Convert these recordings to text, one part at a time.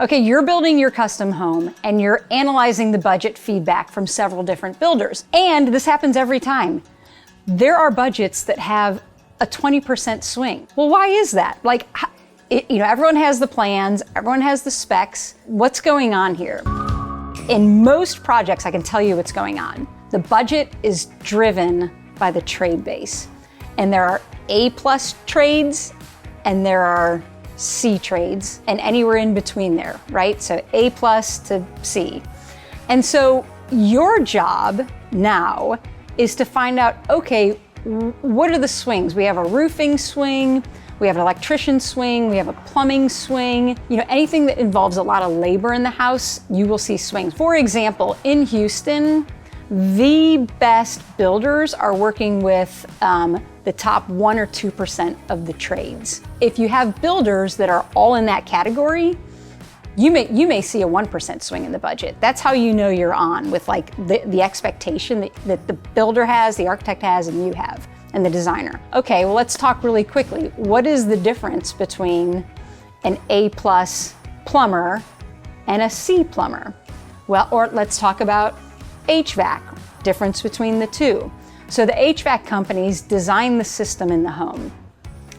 Okay, you're building your custom home and you're analyzing the budget feedback from several different builders. And this happens every time. There are budgets that have a 20% swing. Well, why is that? Like, everyone has the plans, everyone has the specs. What's going on here? In most projects, I can tell you what's going on. The budget is driven by the trade base. And there are A+ trades and there are C trades and anywhere in between there, right? So A+ to C. And so your job now is to find out, okay, what are the swings? We have a roofing swing, we have an electrician swing, we have a plumbing swing. Anything that involves a lot of labor in the house, you will see swings. For example, in Houston, the best builders are working with the top 1 or 2% of the trades. If you have builders that are all in that category, you may see a 1% swing in the budget. That's how you know you're on with like the expectation that the builder has, the architect has, and you have, and the designer. Okay, well, let's talk really quickly. What is the difference between an A+ plumber and a C plumber? Well, or let's talk about HVAC, difference between the two. So the HVAC companies design the system in the home,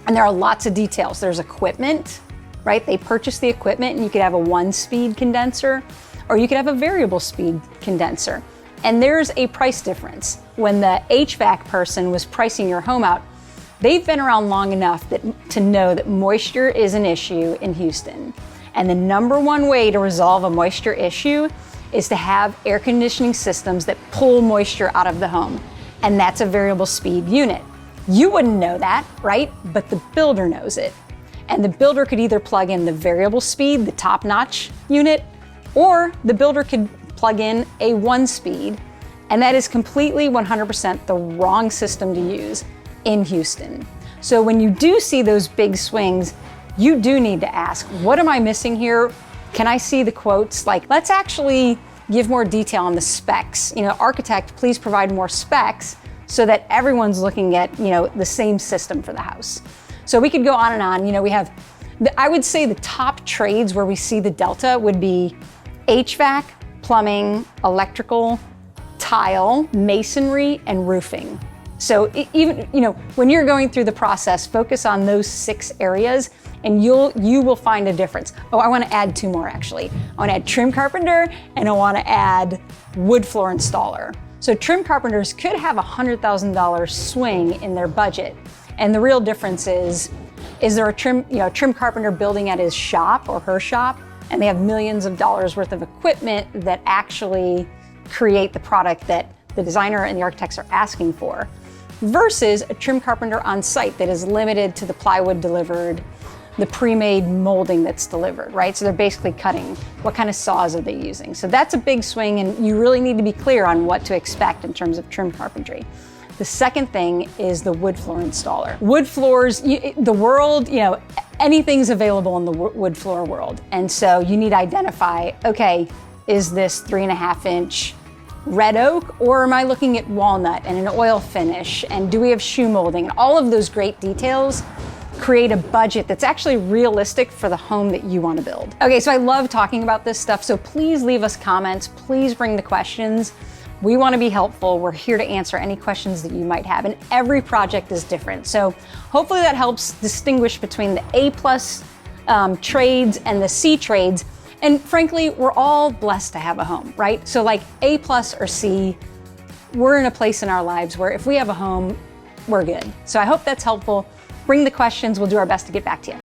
and there are lots of details. There's equipment, right? They purchase the equipment, and you could have a 1-speed condenser, or you could have a variable speed condenser. And there's a price difference. When the HVAC person was pricing your home out, they've been around long enough to know that moisture is an issue in Houston. And the number one way to resolve a moisture issue is to have air conditioning systems that pull moisture out of the home. And that's a variable speed unit. You wouldn't know that, right? But the builder knows it. And the builder could either plug in the variable speed, the top-notch unit, or the builder could plug in a 1-speed. And that is completely 100% the wrong system to use in Houston. So when you do see those big swings, you do need to ask, what am I missing here? Can I see the quotes? Like, let's actually give more detail on the specs. Architect, please provide more specs so that everyone's looking at, the same system for the house. So we could go on and on. We have, I would say the top trades where we see the delta would be HVAC, plumbing, electrical, tile, masonry, and roofing. So even, when you're going through the process, focus on those 6 areas and you will find a difference. Oh, I want to add 2 more actually. I want to add trim carpenter and I want to add wood floor installer. So trim carpenters could have a $100,000 swing in their budget. And the real difference is there a trim carpenter building at his shop or her shop and they have millions of dollars worth of equipment that actually create the product that the designer and the architects are asking for, versus a trim carpenter on site that is limited to the plywood delivered, the pre-made molding that's delivered, right? So they're basically cutting. What kind of saws are they using? So that's a big swing, and you really need to be clear on what to expect in terms of trim carpentry. The second thing is the wood floor installer. Wood floors, the world, anything's available in the wood floor world. And so you need to identify, okay, is this 3.5-inch red oak, or am I looking at walnut and an oil finish? And do we have shoe molding? And all of those great details create a budget that's actually realistic for the home that you want to build. Okay, so I love talking about this stuff, so please leave us comments. Please bring the questions. We want to be helpful. We're here to answer any questions that you might have, and every project is different. So hopefully that helps distinguish between the A+ trades and the C trades. And frankly, we're all blessed to have a home, right? So like A+ or C, we're in a place in our lives where if we have a home, we're good. So I hope that's helpful. Bring the questions. We'll do our best to get back to you.